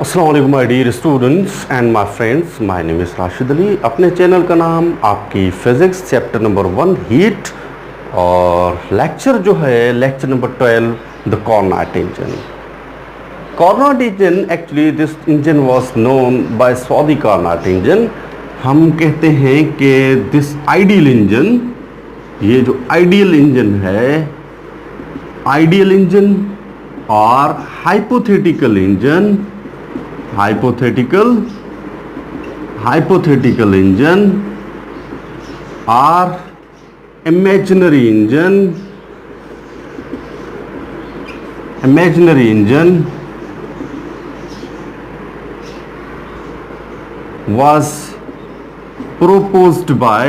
अस्सलाम वालेकुम my dear students and my friends, my name is Rashid Ali. अपने चैनल का नाम आपकी फिज़िक्स चैप्टर नंबर 1 हीट और लेक्चर जो है lecture number 12 the Carnot engine. Carnot engine actually this engine was known by Sadi Carnot engine. हम कहते हैं कि दिस आइडियल इंजन, ये जो आइडियल इंजन है, आइडियल इंजन और hypothetical engine, hypothetical engine or imaginary engine was proposed by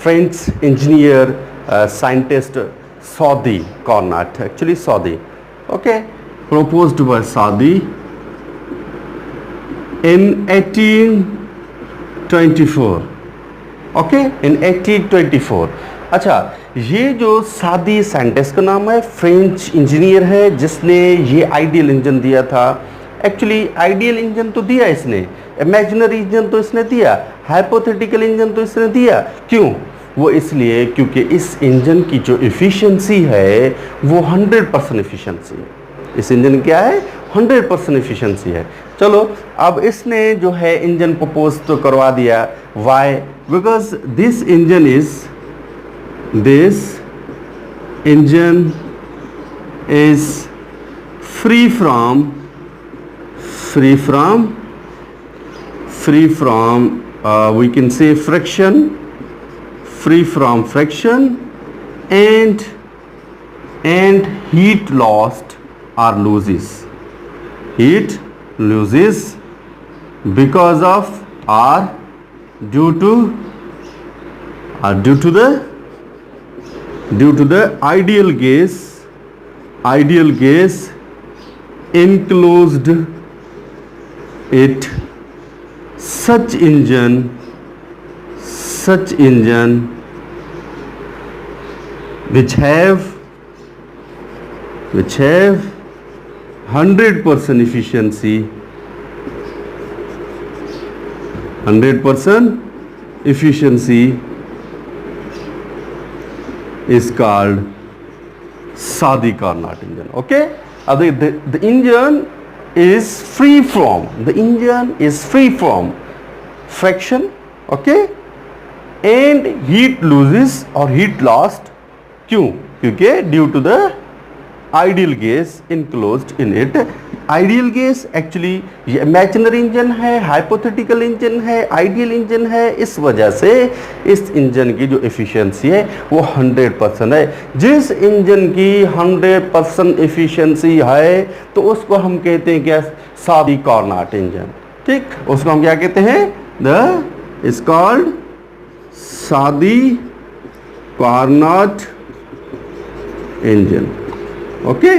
French engineer scientist Saudi Carnot, actually Saudi, okay, proposed by Saudi in 1824, okay, in 1824। अच्छा, ये जो सादी scientist का नाम है, फ्रेंच इंजीनियर है जिसने ये आइडियल इंजन दिया था। एक्चुअली आइडियल इंजन तो दिया इसने, इमेजिनरी इंजन तो इसने दिया, हाइपोथेटिकल इंजन तो इसने दिया। क्यों? वो इसलिए क्योंकि इस इंजन की जो एफिशिएंसी है वो 100% एफिशिएंसी है। इस इंजन क्या है? 100% एफिशिएंसी है। चलो, अब इसने जो है इंजन प्रपोज तो करवा दिया। Why? Because this engine is free from we can say friction, free from friction and heat lost or loses. Heat loses because of or due to the ideal gas enclosed it. Such engine which have 100% efficiency, 100% efficiency is called Saudi Carnot engine. Okay, the engine is free from friction, okay, and heat loses or heat lost. क्यों? क्योंकि due to the ideal gas enclosed in it. Ideal gas actually ये imaginary engine है, hypothetical engine है, ideal engine है। इस वजह से इस इंजन की जो एफिशिएंसी है वो 100% है। जिस इंजन की 100% एफिशिएंसी है तो उसको हम कहते हैं क्या? सादी कार्नोट इंजन। ठीक, उसको हम क्या कहते हैं? द इज कॉल्ड सादी कार्नोट इंजन। ओके,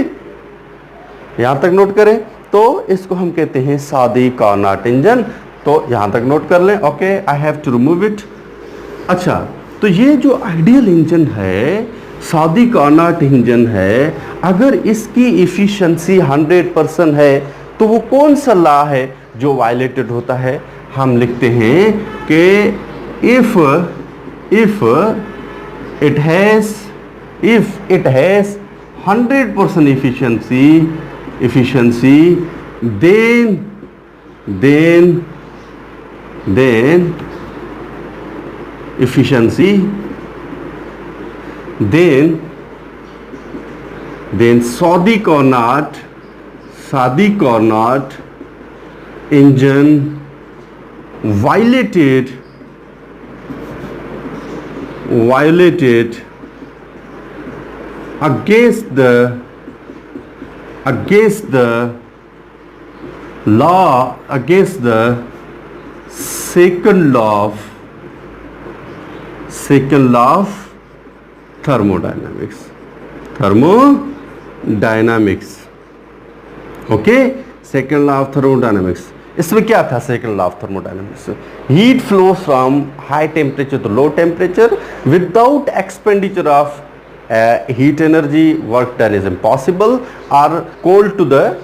यहां तक नोट करें तो इसको हम कहते हैं सादी कार्नोट इंजन। तो यहां तक नोट कर लें। Okay, I have to remove it. अच्छा, तो ये जो आइडियल इंजन है, सादी कार्नोट इंजन है, अगर इसकी एफिशिएंसी 100% है तो वो कौन सा लॉ है जो वायलेटेड होता है? हम लिखते हैं कि if it has 100% efficiency, then Saudi Carnot engine violated against the law, against the second law of thermodynamics. Okay, second law of thermodynamics. इसमें क्या था second law of thermodynamics? Heat flow from high temperature to low temperature without expenditure of heat energy, work done is impossible, or cold to the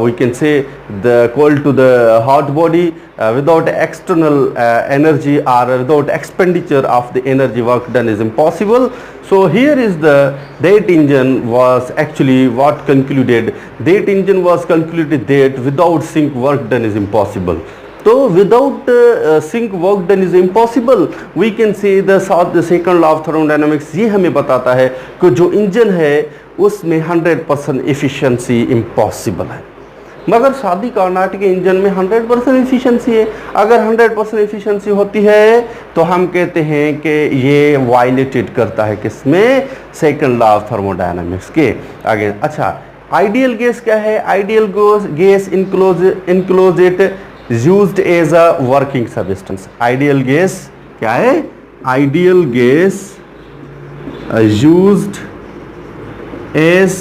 we can say the cold to the hot body without external energy or without expenditure of the energy, work done is impossible. So here is the that engine was actually what concluded, that engine was concluded that without sink work done is impossible. So without sink work done is impossible, we can say the second law of thermodynamics ये हमें बताता है कि जो engine है उसमें 100% efficiency impossible है, मगर शादी कार्नाट के इंजन में 100% एफिशिएंसी है। अगर 100% एफिशिएंसी होती है तो हम कहते हैं कि ये वायलेटेड करता है किसमें, सेकंड लॉ ऑफ थर्मोडायनामिक्स के आगे। अच्छा, आइडियल गैस क्या है? Ideal gas enclosed used as a working substance. Ideal gas क्या है? Ideal gas used as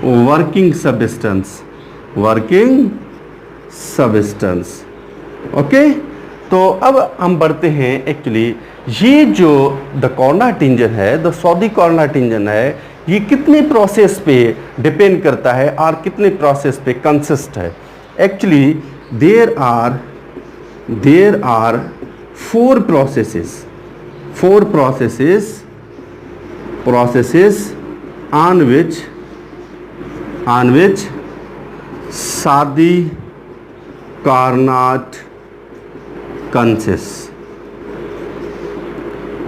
working substance, working substance. Okay, तो अब हम बढ़ते हैं। एक्चुअली ये जो द कार्नाट इंजन है, द सऊदी कार्नाट इंजन है, ये कितने प्रोसेस पे डिपेंड करता है और कितने प्रोसेस पे कंसिस्ट है? Actually there are four processes on which Sadi Carnot consists।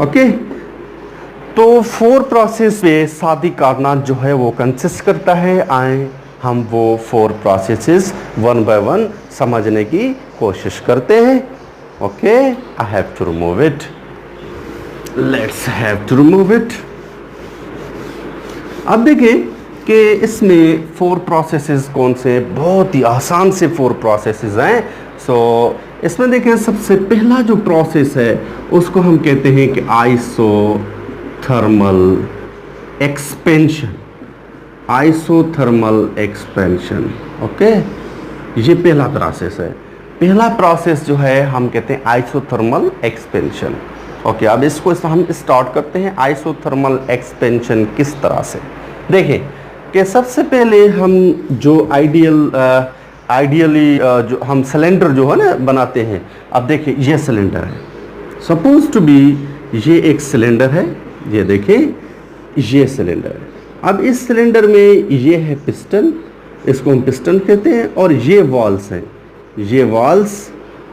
Okay, तो फोर प्रोसेस पे शादी कार्नाट जो है वो कंसिस्ट करता है। आए हम वो four processes one by one समझने की कोशिश करते हैं। Okay, I have to remove it, let's have to remove it. अब देखें कि इसमें फोर प्रोसेसेस कौन से, बहुत ही आसान से फोर प्रोसेसेस हैं। सो इसमें देखें, सबसे पहला जो प्रोसेस है उसको हम कहते हैं कि isothermal expansion. Isothermal expansion, okay, ये पहला प्रोसेस है। पहला प्रोसेस जो है हम कहते हैं आइसोथर्मल एक्सपेंशन। ओके, अब इसको हम स्टार्ट करते हैं। आइसोथर्मल एक्सपेंशन किस तरह से? देखें कि सबसे पहले हम जो आइडियली जो हम सिलेंडर जो है ना बनाते हैं। अब देखिए ये सिलेंडर है, सपोज टू बी ये एक सिलेंडर है, ये देखें ये सिलेंडर है। अब इस सिलेंडर में ये है पिस्टन, इसको हम पिस्टन कहते हैं, और ये वॉल्स हैं, ये walls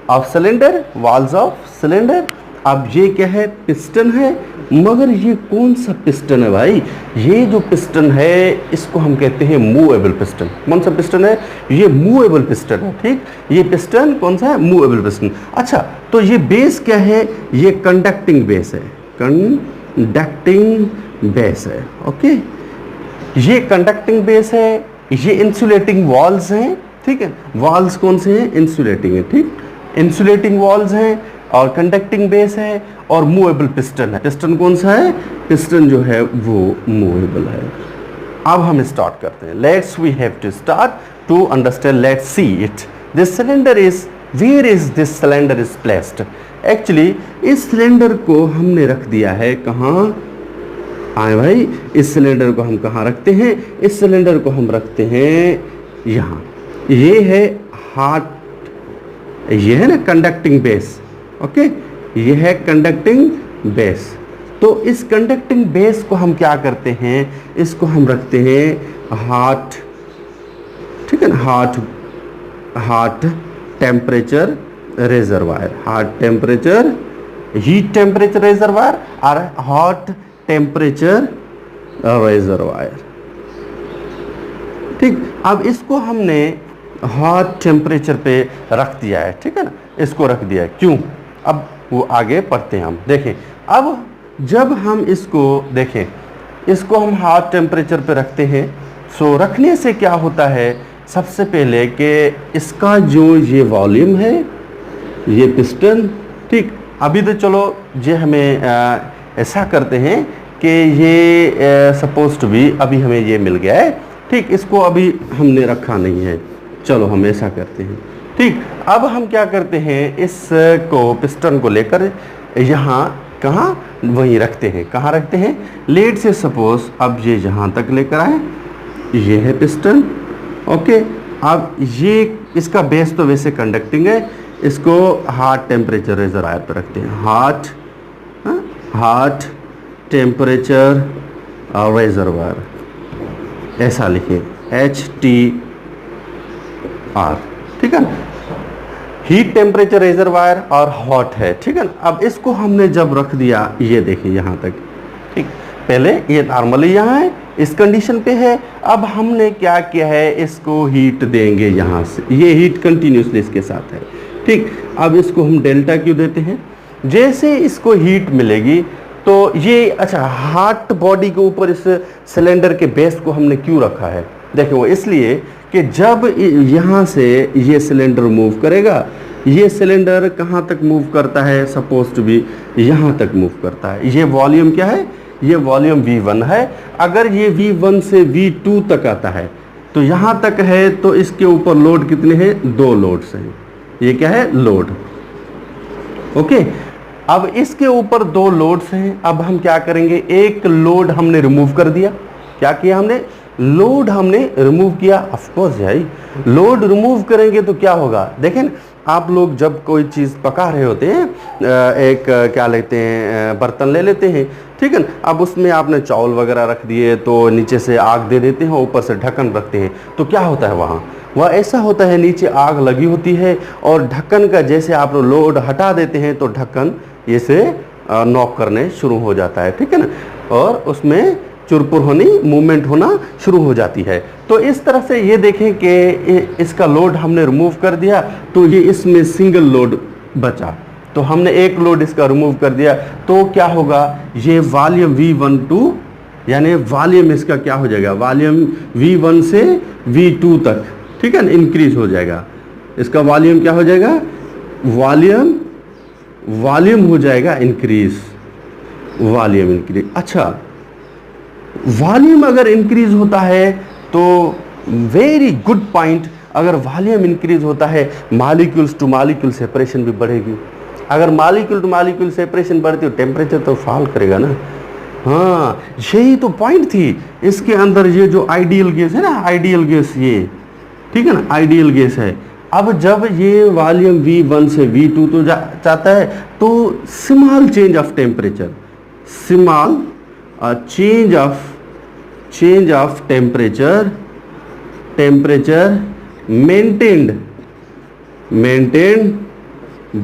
of cylinder, walls of cylinder. अब ये क्या है? पिस्टन है, मगर ये कौन सा पिस्टन है भाई? ये जो पिस्टन है इसको हम कहते हैं मूवेबल पिस्टन। कौन सा पिस्टन है? ये मूवेबल पिस्टन है। ठीक, ये पिस्टन कौन सा है? Movable piston. अच्छा, तो ये बेस क्या है? ये कंडक्टिंग बेस है, कंडक्टिंग बेस है। ओके, ये कंडक्टिंग बेस है, ये इंसुलेटिंग वॉल्स हैं। ठीक है, वॉल्स कौन से हैं? इंसुलेटिंग है। ठीक, इंसुलेटिंग वॉल्स हैं और कंडक्टिंग बेस है और मूवेबल पिस्टन है। पिस्टन कौन सा है? पिस्टन जो है वो मूवेबल है। अब हम स्टार्ट करते हैं। Let's we have to start to understand, let's see it. This cylinder is, where is this cylinder is placed? Actually इस सिलेंडर को हमने रख दिया है कहाँ? आए भाई, इस सिलेंडर को हम कहाँ रखते हैं? इस सिलेंडर को हम रखते हैं यहाँ। ये है हार्ट, ये है ना कंडक्टिंग बेस। ओके, ये है कंडक्टिंग बेस। तो इस कंडक्टिंग बेस को हम क्या करते हैं? इसको हम रखते हैं हार्ट, ठीक है ना, heart temperature reservoir, heart temperature, heat temperature reservoir और हॉट टेम्परेचर रिजर्वायर। ठीक, अब इसको हमने हॉट टेम्परेचर पे रख दिया है। ठीक है ना, इसको रख दिया है। क्यों? अब वो आगे पढ़ते हैं हम। देखें, अब जब हम इसको देखें, इसको हम हॉट टेम्परेचर पे रखते हैं। सो रखने से क्या होता है? सबसे पहले कि इसका जो ये वॉल्यूम है, ये पिस्टन, ठीक, अभी तो चलो ये हमें ऐसा करते हैं कि ये सपोज टू बी अभी हमें ये मिल गया है। ठीक, इसको अभी हमने रखा नहीं है, चलो हम ऐसा करते हैं। ठीक, अब हम क्या करते हैं? इसको पिस्टन को लेकर यहाँ कहाँ, वहीं रखते हैं। कहाँ रखते हैं? लेट से सपोज अब ये यहाँ तक लेकर आए, ये है पिस्टन, ओके। अब ये इसका बेस तो वैसे कंडक्टिंग है, इसको हार्ट टेम्परेचर रिजर्वायर पर रखते हैं। हार्ट टेम्परेचर रिजर्वायर, ऐसा लिखिए HTR, ठीक है ना। हीट टेम्परेचर रिजर्वायर और हॉट है, ठीक है ना। अब इसको हमने जब रख दिया, ये देखिए यहाँ तक, ठीक। पहले ये नॉर्मली यहाँ है, इस कंडीशन पे है। अब हमने क्या किया है, इसको हीट देंगे यहाँ से, ये हीट कंटिन्यूसली इसके साथ है, ठीक। अब इसको हम डेल्टा क्यू देते हैं। जैसे इसको हीट मिलेगी तो ये, अच्छा, हार्ट बॉडी के ऊपर इस सिलेंडर के बेस को हमने क्यों रखा है? देखो वो इसलिए कि जब यहाँ से ये सिलेंडर मूव करेगा, ये सिलेंडर कहाँ तक मूव करता है, सपोज टू बी यहाँ तक मूव करता है। ये वॉल्यूम क्या है? ये वॉल्यूम V1 है। अगर ये V1 से V2 तक आता है तो यहाँ तक है, तो इसके ऊपर लोड कितने हैं? 2 लोड्स हैं। ये क्या है? Load, okay. अब इसके ऊपर 2 लोड्स हैं। अब हम क्या करेंगे, एक लोड हमने रिमूव कर दिया। क्या किया हमने? लोड हमने रिमूव किया। ऑफ कोर्स भाई, लोड रिमूव करेंगे तो क्या होगा? देखें, आप लोग जब कोई चीज़ पका रहे होते हैं, एक क्या लेते हैं, बर्तन ले लेते हैं, ठीक है ना। अब उसमें आपने चावल वगैरह रख दिए तो नीचे से आग दे देते हैं, ऊपर से ढक्कन रखते हैं, तो क्या होता है वह ऐसा होता है, नीचे आग लगी होती है और ढक्कन का जैसे आप लोड हटा देते हैं तो ढक्कन ये से नॉक करने शुरू हो जाता है, ठीक है ना, और उसमें चुरपुर होनी, मूवमेंट होना शुरू हो जाती है। तो इस तरह से ये देखें कि इसका लोड हमने रिमूव कर दिया, तो ये इसमें सिंगल लोड बचा, तो हमने एक लोड इसका रिमूव कर दिया, तो क्या होगा, ये वॉल्यूम V12 यानी वॉल्यूम इसका क्या हो जाएगा, वॉल्यूम V1 से V2 तक, ठीक है ना, इंक्रीज हो जाएगा। इसका वॉल्यूम क्या हो जाएगा, वॉल्यूम हो जाएगा इंक्रीज, वॉल्यूम इंक्रीज। अच्छा, वॉल्यूम अगर इंक्रीज होता है तो वेरी गुड पॉइंट, अगर वॉल्यूम इंक्रीज होता है मॉलिक्यूल्स टू मॉलिक्यूल सेपरेशन भी बढ़ेगी। अगर मॉलिक्यूल टू मॉलिक्यूल सेपरेशन बढ़ती हो टेम्परेचर तो फॉल करेगा ना। हाँ, यही तो पॉइंट थी इसके अंदर। ये जो आइडियल गैस है ना, आइडियल गैस, ये ठीक है ना, आइडियल गैस है। अब जब ये वॉल्यूम V1 से V2 तो जाता है तो small change of temperature, small change of temperature maintained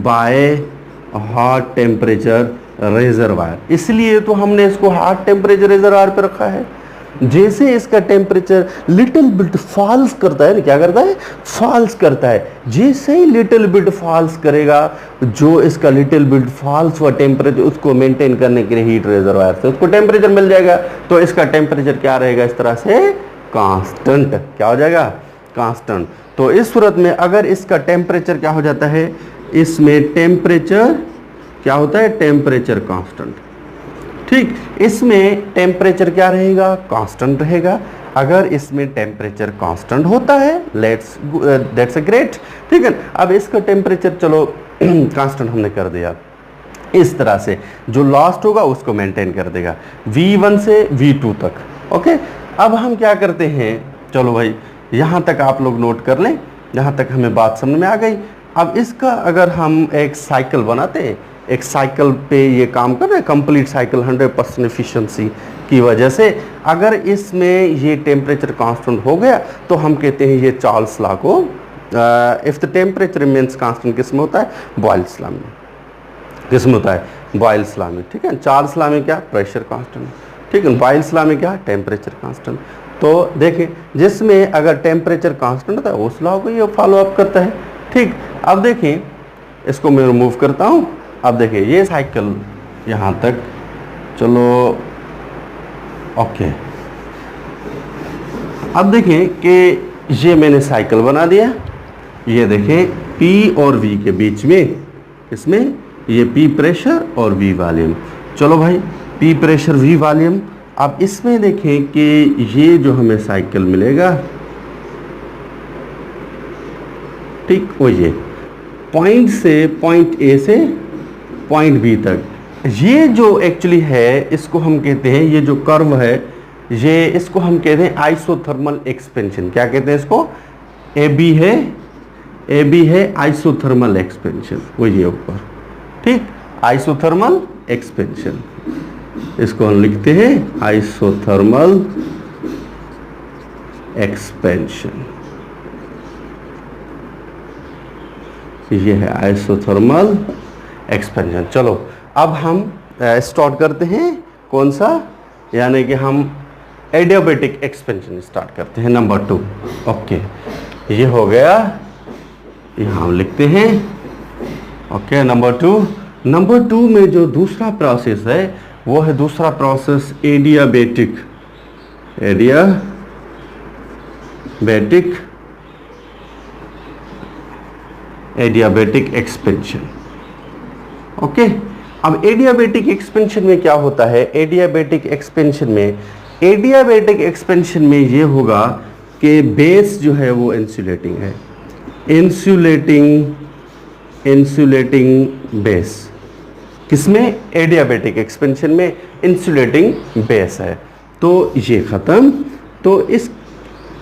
by hot temperature reservoir। इसलिए तो हमने इसको hot temperature reservoir पे रखा है। जैसे इसका टेम्परेचर लिटिल बिट फॉल्स करता है ना, क्या करता है, फॉल्स करता है। जैसे ही लिटिल बिट फॉल्स करेगा, जो इसका लिटिल बिट फॉल्स हुआ टेम्परेचर, उसको मेंटेन करने के लिए हीट रिजर्वायर से उसको टेम्परेचर मिल जाएगा। तो इसका टेम्परेचर क्या रहेगा, इस तरह से कांस्टेंट। क्या हो जाएगा, कांस्टेंट। तो इस सूरत में अगर इसका टेम्परेचर क्या हो जाता है, इसमें टेम्परेचर क्या होता है, टेम्परेचर कांस्टेंट, ठीक। इसमें टेम्परेचर क्या रहेगा, कांस्टेंट रहेगा। अगर इसमें टेम्परेचर कांस्टेंट होता है, दैट्स अ ग्रेट, ठीक है। अब इसका टेम्परेचर चलो कांस्टेंट हमने कर दिया, इस तरह से जो लास्ट होगा उसको मेंटेन कर देगा V1 से V2 तक, ओके। अब हम क्या करते हैं, चलो भाई यहाँ तक आप लोग नोट कर लें, यहाँ तक हमें बात समझ में आ गई। अब इसका अगर हम एक साइकिल बनाते हैं, एक साइकिल पे ये काम कर रहे हैं, कंप्लीट साइकिल 100% एफिशिएंसी की वजह से, अगर इसमें ये टेम्परेचर कांस्टेंट हो गया तो हम कहते हैं ये चार्ल्स लॉ को, if the temperature remains constant किस में होता है, बॉयल्स लॉ में, किस में होता है, बॉयल्स लॉ में, ठीक है। चार्ल्स लॉ में क्या, प्रेशर कांस्टेंट, ठीक है। बॉयल्स लॉ में क्या, टेम्परेचर कांस्टेंट। तो देखें, जिसमें अगर टेम्परेचर कांस्टेंट होता है उस लॉ को ये फॉलो अप करता है, ठीक। अब देखें, इसको मैं रिमूव करता हूँ। अब देखिए ये साइकिल यहाँ तक, चलो ओके। अब देखें कि ये मैंने साइकिल बना दिया, ये देखें P और V के बीच में, इसमें ये P प्रेशर और V वॉल्यूम। चलो भाई, P प्रेशर V वॉल्यूम। अब इसमें देखें कि ये जो हमें साइकिल मिलेगा, ठीक, वो ये पॉइंट से, पॉइंट A से पॉइंट B तक, ये जो एक्चुअली है इसको हम कहते हैं, ये जो कर्व है ये, इसको हम कहते हैं आइसोथर्मल एक्सपेंशन। क्या कहते हैं इसको? ए बी है आइसोथर्मल एक्सपेंशन, वो ये ऊपर, ठीक, आइसोथर्मल एक्सपेंशन, इसको हम लिखते हैं आइसोथर्मल एक्सपेंशन। ये है आइसोथर्मल एक्सपेंशन। चलो अब हम स्टार्ट करते हैं कौन सा, यानी कि हम एडियाबेटिक एक्सपेंशन स्टार्ट करते हैं, नंबर 2। ओके, ये हो गया, यहाँ हम लिखते हैं। Okay, number 2। नंबर 2 में जो दूसरा प्रोसेस है वो है दूसरा प्रोसेस एडियाबेटिक एक्सपेंशन। ओके, अब एडियाबेटिक एक्सपेंशन में क्या होता है? एडियाबेटिक एक्सपेंशन में ये होगा कि बेस जो है वो इंसुलेटिंग है, इंसुलेटिंग बेस। किसमें? एडियाबेटिक एक्सपेंशन में इंसुलेटिंग बेस है। तो ये खत्म। तो इस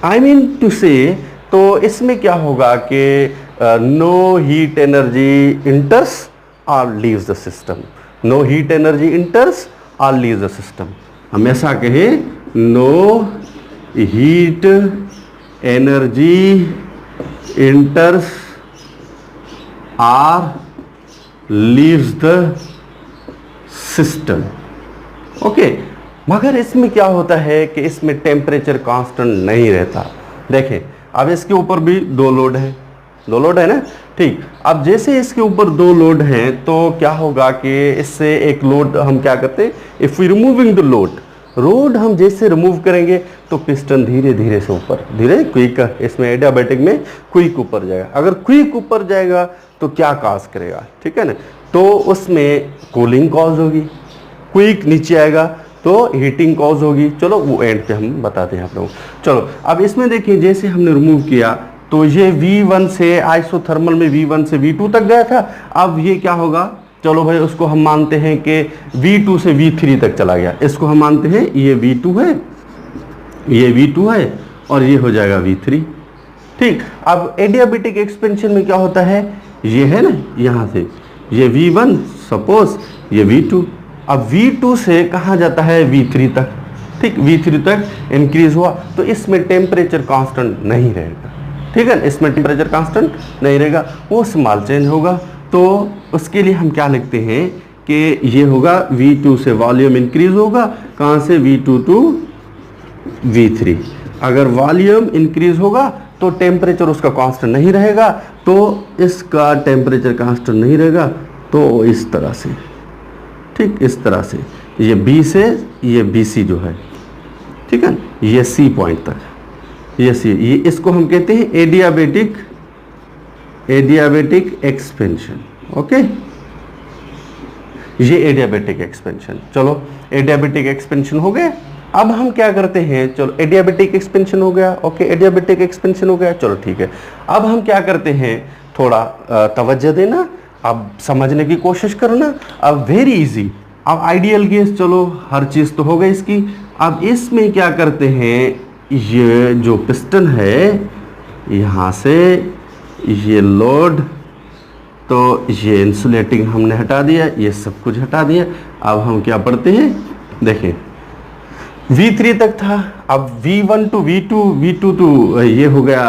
टू से, तो इसमें क्या होगा कि नो हीट एनर्जी इंटर्स और leaves the system, no heat energy enters और लीव्स द सिस्टम। हमेशा कहे no heat energy enters or leaves the system. Okay, मगर इसमें क्या होता है कि इसमें टेम्परेचर कांस्टेंट नहीं रहता। देखें, अब इसके ऊपर भी दो लोड है ना, ठीक। अब जैसे इसके ऊपर दो लोड हैं तो क्या होगा कि इससे एक लोड हम क्या करते हैं, if we removing the load हम जैसे रिमूव करेंगे तो पिस्टन धीरे धीरे से ऊपर, धीरे क्विक, इसमें एडियाबेटिक में क्विक ऊपर जाएगा। अगर क्विक ऊपर जाएगा तो क्या काज करेगा, ठीक है ना, तो उसमें कूलिंग कॉज होगी। क्विक नीचे आएगा तो हीटिंग कॉज होगी। चलो वो एंड पे हम बताते हैं आप लोगों को। चलो अब इसमें देखिए, जैसे हमने रिमूव किया तो ये V1 से आइसोथर्मल में V1 से V2 तक गया था। अब ये क्या होगा, चलो भाई उसको हम मानते हैं कि V2 से V3 तक चला गया। इसको हम मानते हैं ये V2 है, ये V2 है और ये हो जाएगा V3, ठीक। अब एडियाबेटिक एक्सपेंशन में क्या होता है, ये है ना, यहाँ से ये V1, सपोज ये V2, अब V2 से कहाँ जाता है, V3 तक, ठीक। V3 तक इंक्रीज हुआ तो इसमें टेम्परेचर कांस्टेंट नहीं रहेगा, ठीक है, इसमें टेम्परेचर कांस्टेंट नहीं रहेगा, वो स्मॉल चेंज होगा। तो उसके लिए हम क्या लिखते हैं कि ये होगा V2 से वॉल्यूम इंक्रीज होगा, कहाँ से, V2 टू V3। अगर वॉल्यूम इंक्रीज होगा तो टेम्परेचर उसका कांस्टेंट नहीं रहेगा, तो इसका टेम्परेचर कांस्टेंट नहीं रहेगा। तो इस तरह से, ठीक, इस तरह से ये B से ये BC जो है, ठीक है, ये C पॉइंट तक, ये C, ये इसको हम कहते हैं एडियाबेटिक एक्सपेंशन। ओके, ये एडियाबेटिक एक्सपेंशन। चलो एडियाबेटिक एक्सपेंशन हो गया। अब हम क्या करते हैं, चलो एडियाबेटिक एक्सपेंशन हो गया, ओके, एडियाबेटिक एक्सपेंशन हो गया, चलो ठीक है। अब हम क्या करते हैं, थोड़ा तवज्जो देना, अब समझने की कोशिश करना। अब वेरी इजी, अब आइडियल गैस, चलो हर चीज़ तो हो गई इसकी। अब इसमें क्या करते हैं, ये जो पिस्टन है यहाँ से ये लोड, तो ये इंसुलेटिंग हमने हटा दिया, ये सब कुछ हटा दिया। अब हम क्या पढ़ते हैं, देखें V3 तक था, अब V1 टू V2 टू ये हो गया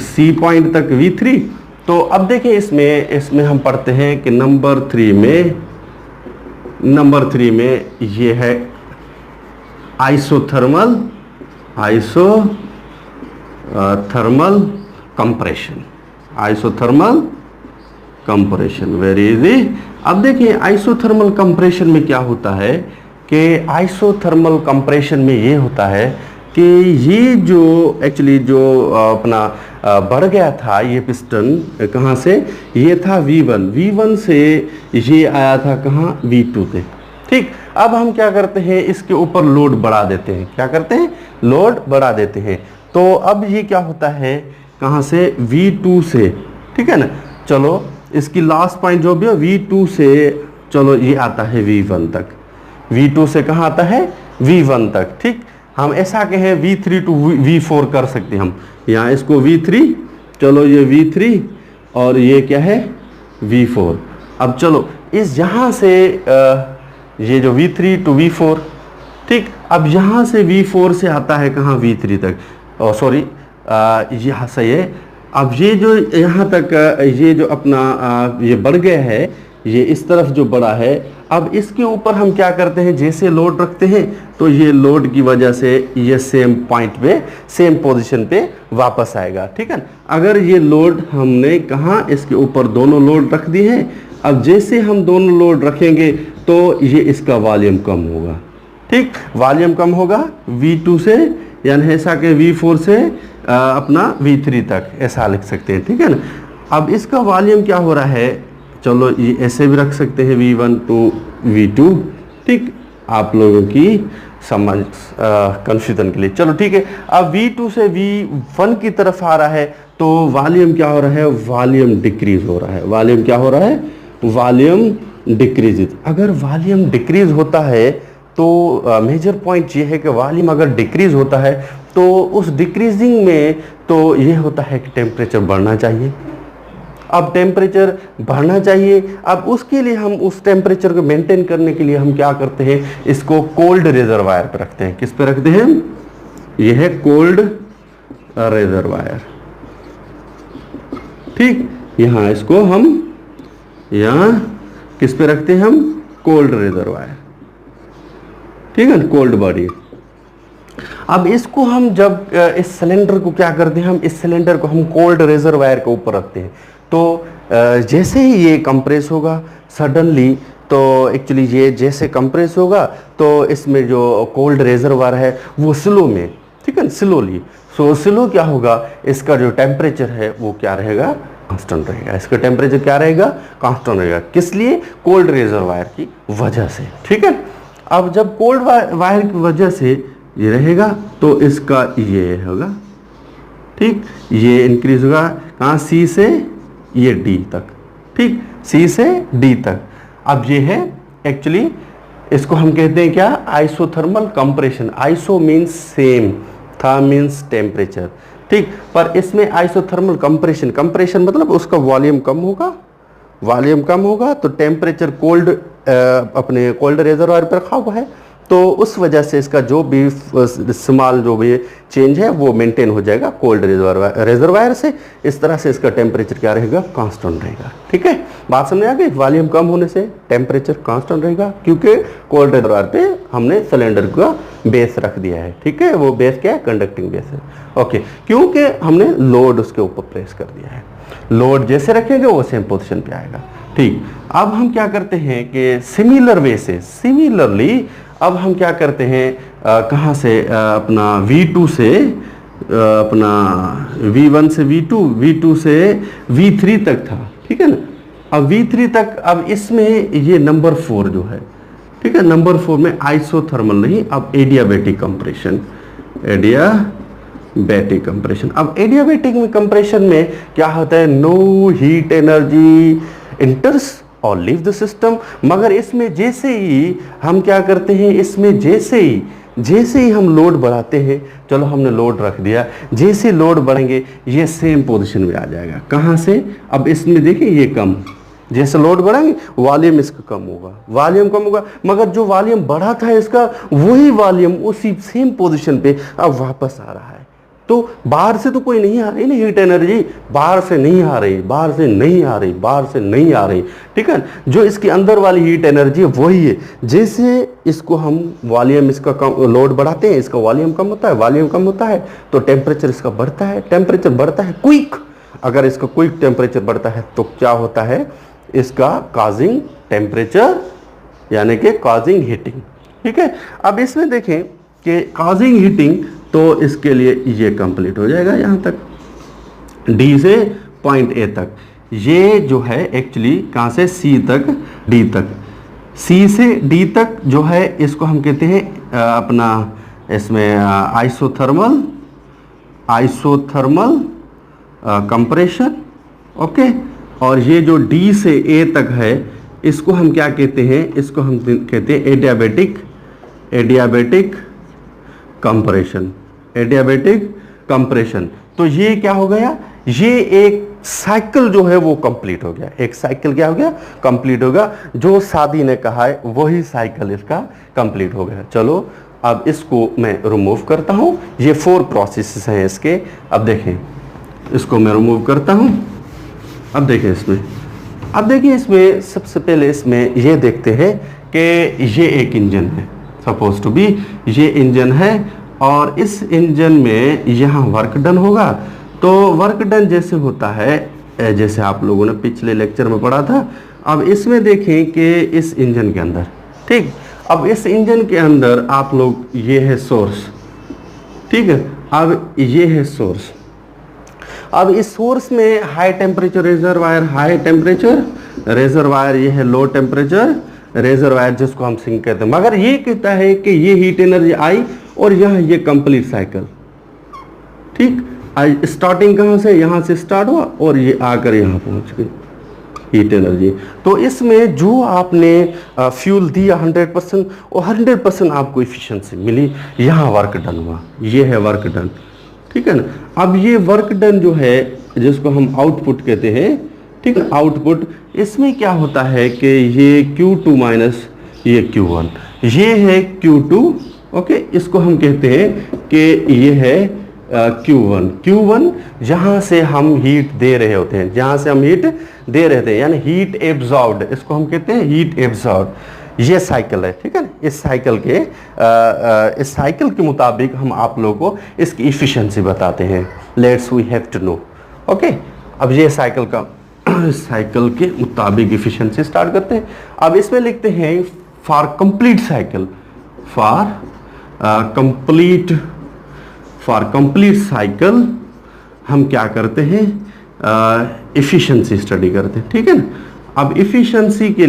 C पॉइंट तक V3। तो अब देखें इसमें हम पढ़ते हैं कि नंबर 3 में ये है आइसोथर्मल कंप्रेशन, वेरी इजी। अब देखिए आइसोथर्मल कंप्रेशन में क्या होता है कि आइसोथर्मल कंप्रेशन में ये होता है कि ये जो एक्चुअली जो अपना बढ़ गया था, ये पिस्टन कहाँ से, ये था V1 से ये आया था कहाँ, V2 पे, ठीक। अब हम क्या करते हैं, इसके ऊपर लोड बढ़ा देते हैं, क्या करते हैं, लोड बढ़ा देते हैं। तो अब ये क्या होता है, कहाँ से, V2 से, ठीक है ना। चलो इसकी लास्ट पॉइंट जो भी हो V2 से, चलो ये आता है V1 तक, V2 से कहाँ आता है V1 तक। ठीक, हम ऐसा कहें V3 टू V4 कर सकते हैं हम, यहाँ इसको V3, चलो ये V3 और ये क्या है V4। अब चलो इस यहाँ से ये जो V3 टू V4, ठीक, अब यहाँ से V4 से आता है कहाँ V3 तक, सॉरी यहाँ से ये, अब ये जो यहाँ तक ये जो अपना ये बढ़ गया है, ये इस तरफ जो बड़ा है, अब इसके ऊपर हम क्या करते हैं, जैसे लोड रखते हैं तो ये लोड की वजह से ये सेम पॉइंट पे, सेम पोजीशन पे वापस आएगा। ठीक है, अगर ये लोड हमने कहाँ इसके ऊपर दोनों लोड रख दिए हैं, अब जैसे हम दोनों लोड रखेंगे तो ये इसका वॉल्यूम कम होगा। ठीक, वॉल्यूम कम होगा V2 से, यानी ऐसा कि V4 से अपना V3 तक, ऐसा लिख सकते हैं। ठीक है ना, अब इसका वॉल्यूम क्या हो रहा है, चलो ये ऐसे भी रख सकते हैं V1 टू V2। ठीक, आप लोगों की समझ कंफ्यूजन के लिए, चलो ठीक है। अब V2 से V1 की तरफ आ रहा है तो वॉल्यूम क्या हो रहा है, वॉल्यूम डिक्रीज हो रहा है। वॉल्यूम क्या हो रहा है, वॉल्यूम डिक्रीज। अगर वॉल्यूम डिक्रीज होता है तो मेजर पॉइंट ये है कि वॉल्यूम अगर डिक्रीज होता है तो उस डिक्रीजिंग में तो ये होता है कि टेम्परेचर बढ़ना चाहिए। अब टेम्परेचर बढ़ना चाहिए, अब उसके लिए हम उस टेम्परेचर को मेंटेन करने के लिए हम क्या करते हैं, इसको कोल्ड रिजर्वायर पर रखते हैं। किस पे रखते हैं, ये है कोल्ड रिजर्वायर। ठीक, यहाँ इसको हम यहाँ किस पे रखते हैं, हम कोल्ड रिजर्वायर। ठीक है, कोल्ड बॉडी। अब इसको हम जब इस सिलेंडर को क्या करते हैं, हम इस सिलेंडर को हम कोल्ड रिजर्वायर के ऊपर रखते हैं तो जैसे ही ये कंप्रेस होगा सडनली, तो एक्चुअली ये जैसे कंप्रेस होगा तो इसमें जो कोल्ड रिजर्वायर है वो स्लो में, ठीक है, स्लोली, सो स्लो क्या होगा, इसका जो टेम्परेचर है वो क्या रहेगा, कांस्टेंट रहेगा। इसका टेम्परेचर क्या रहेगा, कांस्टेंट रहेगा। किस लिए, कोल्ड रिजर्वायर की वजह से। ठीक है, अब जब कोल्ड वायर की वजह से ये रहेगा तो इसका ये होगा। ठीक, ये इंक्रीज होगा कहाँ, C से ये D तक। ठीक, C से D तक। अब ये है एक्चुअली, इसको हम कहते हैं क्या, isothermal compression. Iso means same, therm means temperature. ठीक, पर इसमें आइसोथर्मल कंप्रेशन, कंप्रेशन मतलब उसका वॉल्यूम कम होगा, वॉल्यूम कम होगा तो टेम्परेचर कोल्ड अपने कोल्ड रिजर्वायर पर रखा हुआ है तो उस वजह से इसका जो भी स्मॉल जो भी चेंज है वो मेंटेन हो जाएगा कोल्ड रिजर्वायर से। इस तरह से इसका टेम्परेचर क्या रहेगा, कांस्टेंट रहेगा। ठीक है, बात समझ आ गई। वॉल्यूम कम होने से टेम्परेचर कांस्टेंट रहेगा क्योंकि कोल्ड रिजर्वायर पे हमने सिलेंडर का बेस रख दिया है। ठीक है, वो बेस क्या है, कंडक्टिंग बेस है। ओके, क्योंकि हमने लोड उसके ऊपर प्लेस कर दिया है। लोड जैसे रखेंगे वो सेम पोजीशन पे आएगा। ठीक, अब हम क्या करते हैं कि सिमिलर वे से, सिमिलरली अब हम क्या करते हैं, कहाँ से अपना V2 से अपना V1 से V2, V2 से V3 तक था। ठीक है ना, अब V3 तक, अब इसमें ये नंबर 4 जो है, ठीक है, नंबर 4 में आइसोथर्मल नहीं, अब एडियाबैटिक कंप्रेशन, एडियाबैटिक कंप्रेशन। अब एडियाबैटिक कंप्रेशन में क्या होता है, नो हीट एनर्जी इंटर्स और लीव द सिस्टम। मगर इसमें जैसे ही हम क्या करते हैं, इसमें जैसे ही हम लोड बढ़ाते हैं, चलो हमने लोड रख दिया, जैसे लोड बढ़ेंगे ये सेम पोजीशन में आ जाएगा। कहाँ से, अब इसमें देखिए ये कम, जैसे लोड बढ़ाएंगे वॉल्यूम इसका कम होगा, वॉल्यूम कम होगा, मगर जो वॉल्यूम बढ़ा था इसका वही वॉल्यूम उसी सेम पोजीशन पे अब वापस आ रहा है। तो बाहर से तो कोई नहीं आ रही ना हीट एनर्जी, बाहर से नहीं आ रही, बाहर से नहीं आ रही, बाहर से नहीं आ रही। ठीक है, जो इसके अंदर वाली हीट एनर्जी है वही है। जैसे इसको हम वॉल्यूम इसका कम, लोड बढ़ाते हैं, इसका वॉल्यूम कम होता है, वॉल्यूम कम होता है तो टेम्परेचर इसका बढ़ता है, टेम्परेचर बढ़ता है क्विक। अगर इसका क्विक टेम्परेचर बढ़ता है तो क्या होता है, इसका काजिंग टेम्परेचर यानी कि काजिंग हीटिंग। ठीक है, अब इसमें देखें कि काजिंग हीटिंग, तो इसके लिए ये कंप्लीट हो जाएगा यहाँ तक, D से पॉइंट A तक। ये जो है एक्चुअली कहाँ से, C तक D तक, C से D तक जो है इसको हम कहते हैं अपना इसमें आइसोथर्मल कंप्रेशन। ओके, और ये जो D से A तक है इसको हम क्या कहते हैं, इसको हम कहते हैं एडियाबेटिक कंप्रेशन, एडियाबेटिक कंप्रेशन। तो ये क्या हो गया, ये एक साइकिल जो है वो कंप्लीट हो गया, एक साइकिल क्या हो गया, कंप्लीट होगा। जो शादी ने कहा है वही साइकिल इसका कंप्लीट हो गया। चलो अब इसको मैं रिमूव करता हूं, ये 4 प्रोसेसेस हैं इसके। अब देखें, इसको मैं रिमूव करता हूं। अब देखें इसमें, अब देखिए इसमें सबसे पहले इसमें ये देखते हैं कि ये एक इंजन है, सपोज टू बी ये इंजन है, और इस इंजन में यहाँ वर्क डन होगा। तो वर्क डन जैसे होता है, जैसे आप लोगों ने पिछले लेक्चर में पढ़ा था। अब इसमें देखें कि इस इंजन के अंदर, ठीक, अब इस इंजन के अंदर आप लोग, ये है सोर्स, ठीक है, अब ये है सोर्स। अब इस सोर्स में high temperature reservoir, high temperature reservoir, ये है लो टेम्परेचर रेजरवायर जिसको हम सिंक कहते हैं। मगर ये कहता है कि ये हीट एनर्जी आई और यहाँ ये कंप्लीट साइकिल, ठीक, स्टार्टिंग कहाँ से, यहाँ से स्टार्ट हुआ और ये आकर यहाँ पहुँच गई हीट एनर्जी। तो इसमें जो आपने फ्यूल दिया 100% और 100% आपको इफिशिएंसी मिली, यहाँ वर्क डन हुआ, ये है वर्क डन, ठीक है ना। अब ये वर्क डन जो है जिसको हम आउटपुट कहते हैं, ठीक है, आउटपुट, इसमें क्या होता है कि ये Q2 माइनस ये Q1, ये है Q2, ओके, इसको हम कहते हैं कि ये है Q1 जहाँ से हम हीट दे रहे होते हैं, जहाँ से हम हीट दे रहे थे, यानी हीट एब्जॉर्ब्ड, इसको हम कहते हैं हीट एब्जॉर्ब्ड। ये साइकिल है, ठीक है ना। इस साइकिल के मुताबिक हम आप लोगों को इसकी इफिशिएंसी बताते हैं। Let's we have to know, okay. अब ये साइकिल के मुताबिक इफिशिएंसी स्टार्ट करते हैं। अब इसमें लिखते हैं for complete cycle, for complete cycle हम क्या करते हैं, इफिशिएंसी स्टडी करते हैं, ठीक है ना। अब इफिशिएंसी के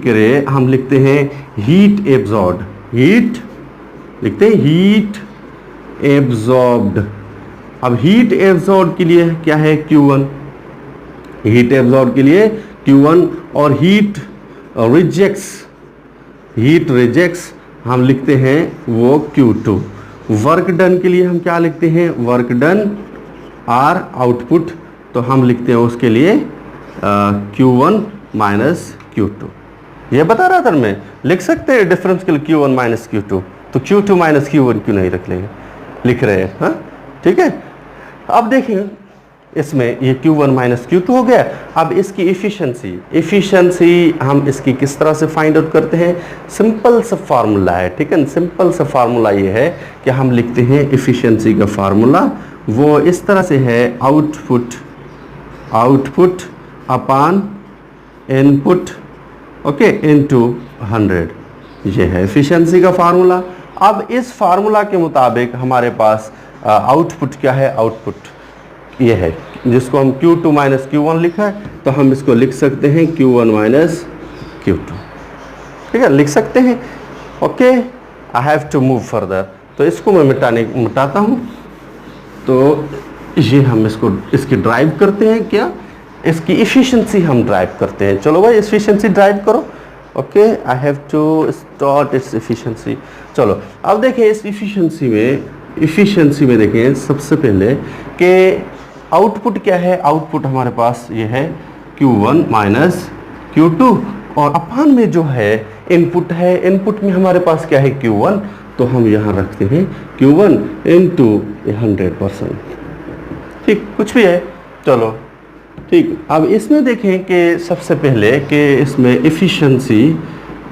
लिए हम लिखते हैं हीट एब्जॉर्ब्ड, हीट एब्जॉर्ब्ड। अब हीट एब्जॉर्ब के लिए क्या है, Q1, हीट एब्जॉर्ब के लिए Q1, और हीट रिजेक्ट्स हम लिखते हैं वो Q2। वर्क डन के लिए हम क्या लिखते हैं, वर्क डन आर आउटपुट, तो हम लिखते हैं उसके लिए Q1 माइनस Q2। ये बता रहा था मैं, लिख सकते हैं डिफरेंस के लिए Q1 माइनस Q2, तो Q2 माइनस Q1 क्यों नहीं लिख रहे हैं, हाँ, ठीक है। अब देखिए इसमें ये Q1 माइनस Q2 हो गया। अब इसकी इफिशिएंसी हम इसकी किस तरह से फाइंड आउट करते हैं, सिंपल सा फार्मूला है, ठीक है। सिंपल सा फार्मूला ये है कि हम लिखते हैं इफिशिएंसी का फार्मूला, वो इस तरह से है, output upon input, okay, into 100, ये है इफिशिएंसी का फार्मूला। अब इस फार्मूला के मुताबिक हमारे पास आउटपुट क्या है, आउटपुट ये है जिसको हम Q2 माइनस Q1 लिखा है, तो हम इसको लिख सकते हैं Q1 माइनस Q2, ठीक है, लिख सकते हैं, okay. I have to move further, तो इसको मैं मिटाता हूँ। तो ये हम इसकी ड्राइव करते हैं, क्या, इसकी इफिशिएंसी हम ड्राइव करते हैं। चलो भाई इफिशिएंसी ड्राइव करो, okay. I have to start its efficiency. चलो अब देखें इस इफिशिएंसी में देखें सबसे पहले कि आउटपुट क्या है, आउटपुट हमारे पास ये है Q1 माइनस Q2, और अपान में जो है इनपुट है, इनपुट में हमारे पास क्या है Q1, तो हम यहाँ रखते हैं Q1 इंटू 100%, ठीक, कुछ भी है, चलो ठीक। अब इसमें देखें कि सबसे पहले कि इसमें इफिशिएंसी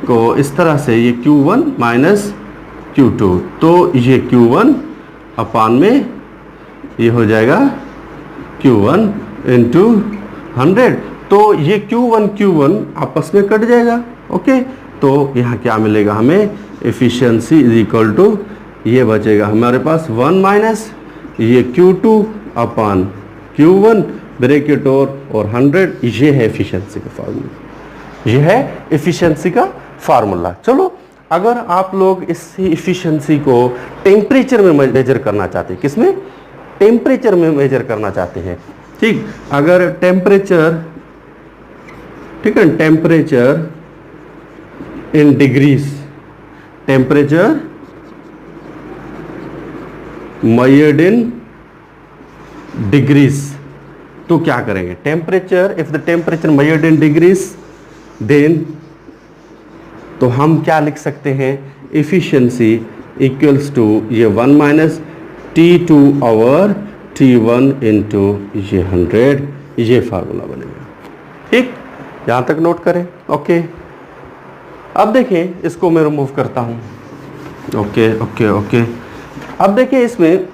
को इस तरह से, ये Q1 माइनस Q2, तो ये Q1 अपान में ये हो जाएगा Q1 इंटू 100, तो ये Q1 आपस में कट जाएगा, ओके। तो यहाँ क्या मिलेगा हमें, एफिशिएंसी इज इक्वल टू, ये बचेगा हमारे पास 1 माइनस ये Q2 अपान Q1 ब्रैकेट और 100, ये है एफिशिएंसी का फार्मूला, ये है एफिशिएंसी का फार्मूला। चलो अगर आप लोग इस एफिशिएंसी को टेम्परेचर में मेजर करना चाहते हैं, किसमें, टेम्परेचर में मेजर करना चाहते हैं, ठीक। अगर ठीक है, temperature in degrees, temperature measured in degrees, तो क्या करेंगे, temperature, if the temperature measured in degrees, then तो हम क्या लिख सकते हैं, एफिशिएंसी इक्वल्स टू ये 1 minus T2 our T1 into ये 100, ये फार्मूला बनेगा। ठीक, यहाँ तक नोट करें। ओके, अब देखें इसको मैं रिमूव करता हूँ। ओके ओके ओके, अब देखिए इसमें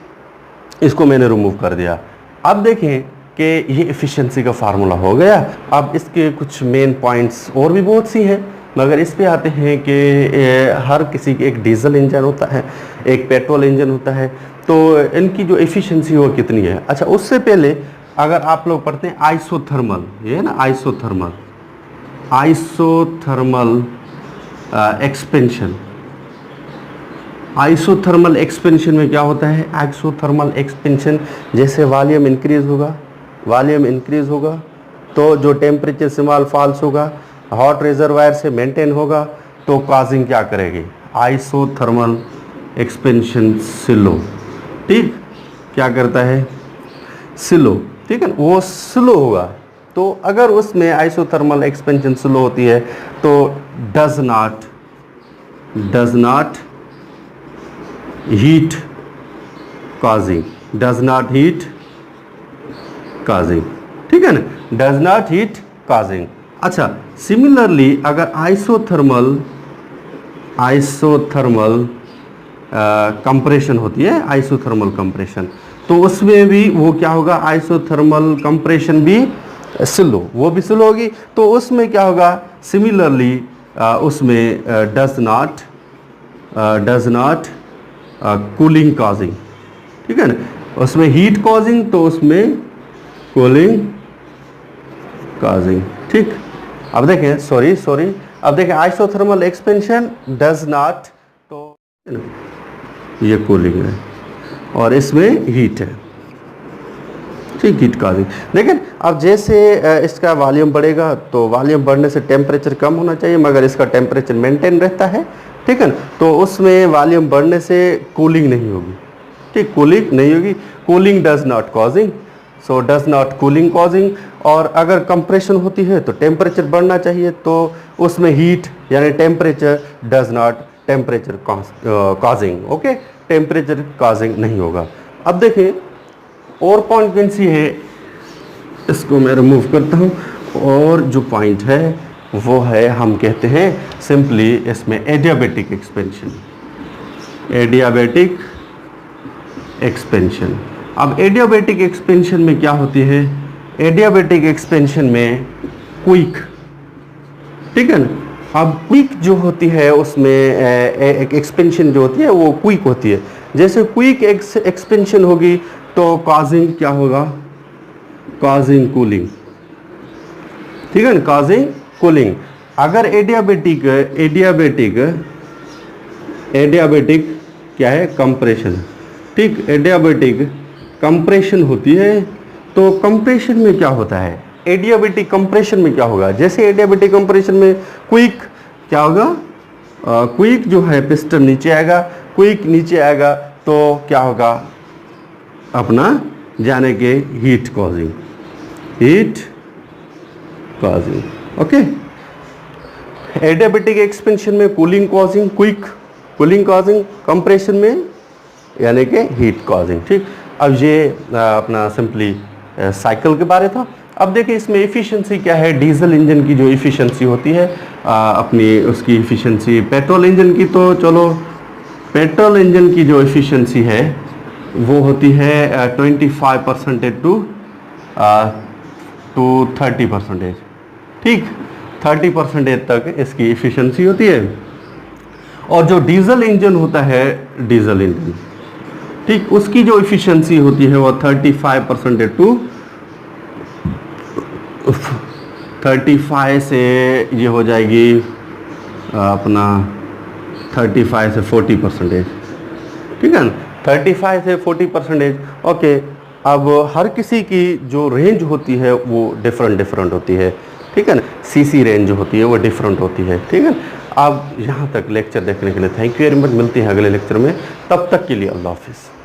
इसको मैंने रिमूव कर दिया। अब देखें कि ये एफिशिएंसी का फार्मूला हो गया। अब इसके कुछ मेन पॉइंट्स और भी बहुत सी हैं, मगर इस पे आते हैं कि हर किसी के एक डीजल इंजन होता है, एक पेट्रोल इंजन होता है, तो इनकी जो एफिशिएंसी वो कितनी है। अच्छा, उससे पहले अगर आप लोग पढ़ते हैं आइसोथर्मल, ये है ना isothermal, isothermal expansion. Isothermal expansion में क्या होता है, आइसोथर्मल एक्सपेंशन जैसे वॉल्यूम इंक्रीज होगा, वॉल्यूम इंक्रीज होगा तो जो टेम्परेचर स्मॉल फॉल्स होगा, हॉट रिजर्वायर से मेंटेन होगा, तो कॉजिंग क्या करेगी, आइसोथर्मल एक्सपेंशन स्लो। ठीक, क्या करता है, स्लो, ठीक है, वो स्लो होगा। तो अगर उसमें आइसोथर्मल एक्सपेंशन स्लो होती है तो does not heat causing, does not heat causing, ठीक है ना, डज नॉट हीट कॉजिंग। अच्छा, सिमिलरली अगर आइसोथर्मल कंप्रेशन होती है, आइसोथर्मल कंप्रेशन, तो उसमें भी वो क्या होगा, आइसोथर्मल कंप्रेशन भी स्लो, वो भी स्लो होगी। तो उसमें क्या होगा, सिमिलरली उसमें डज नॉट कूलिंग कॉजिंग, ठीक है ना, उसमें हीट कॉजिंग तो उसमें कूलिंग कॉजिंग। ठीक, अब देखें, सॉरी अब देखें आइसोथर्मल एक्सपेंशन डज नॉट, तो ये कूलिंग है और इसमें हीट है, ठीक, हीट कॉजिंग। लेकिन अब जैसे इसका वॉल्यूम बढ़ेगा तो वॉल्यूम बढ़ने से टेम्परेचर कम होना चाहिए, मगर इसका टेम्परेचर मेंटेन रहता है, ठीक है ना, तो उसमें वॉल्यूम बढ़ने से कूलिंग नहीं होगी, ठीक, कूलिंग नहीं होगी, cooling does not causing, so does not cooling causing. और अगर कंप्रेशन होती है तो टेम्परेचर बढ़ना चाहिए, तो उसमें हीट यानी temperature does not temperature causing, okay, temperature causing नहीं होगा। अब देखें और पॉइंट कौन सी है, इसको मैं रिमूव करता हूँ। और जो पॉइंट है वो है, हम कहते हैं सिंपली इसमें एडियाबैटिक एक्सपेंशन, एडियाबैटिक एक्सपेंशन। अब एडियाबैटिक एक्सपेंशन में क्या होती है, एडियाबैटिक एक्सपेंशन में क्विक, ठीक है ना, अब क्विक जो होती है उसमें एक एक्सपेंशन जो होती है वो क्विक होती है। जैसे क्विक एक्सपेंशन होगी तो कॉजिंग क्या होगा, कॉजिंग कूलिंग, ठीक है ना, कॉजिंग कूलिंग। अगर एडियाबैटिक क्या है, कंप्रेशन, ठीक, एडियाबैटिक कंप्रेशन होती है तो कंप्रेशन में क्या होता है, एडियाबैटिक कंप्रेशन में क्या होगा, जैसे एडियाबैटिक कंप्रेशन में क्विक क्या होगा, क्विक जो है पिस्टन नीचे आएगा, क्विक नीचे आएगा तो क्या होगा, अपना जाने के heat causing, okay. Adiabatic expansion में cooling causing, quick cooling causing, compression में यानी कि हीट कॉजिंग, ठीक। अब ये अपना सिंपली साइकिल के बारे था। अब देखिए इसमें एफिशिएंसी क्या है, डीजल इंजन की जो एफिशिएंसी होती है अपनी उसकी एफिशिएंसी, पेट्रोल इंजन की तो चलो, पेट्रोल इंजन की जो एफिशिएंसी है वो होती है 25% टू 30%, ठीक, 30% तक इसकी एफिशिएंसी होती है। और जो डीजल इंजन होता है, डीजल इंजन, ठीक, उसकी जो एफिशिएंसी होती है वो 35% टू 35 से ये हो जाएगी अपना 35 से 40%, ठीक है ना, 35 से 40%, ओके। अब हर किसी की जो रेंज होती है वो डिफरेंट होती है। ठीक है ना। सीसी रेंज जो होती है वो डिफरेंट होती है, ठीक है ना। अब यहाँ तक लेक्चर देखने के लिए थैंक यू वेरी मच। मिलते हैं अगले लेक्चर में, तब तक के लिए अल्लाह हाफिज़।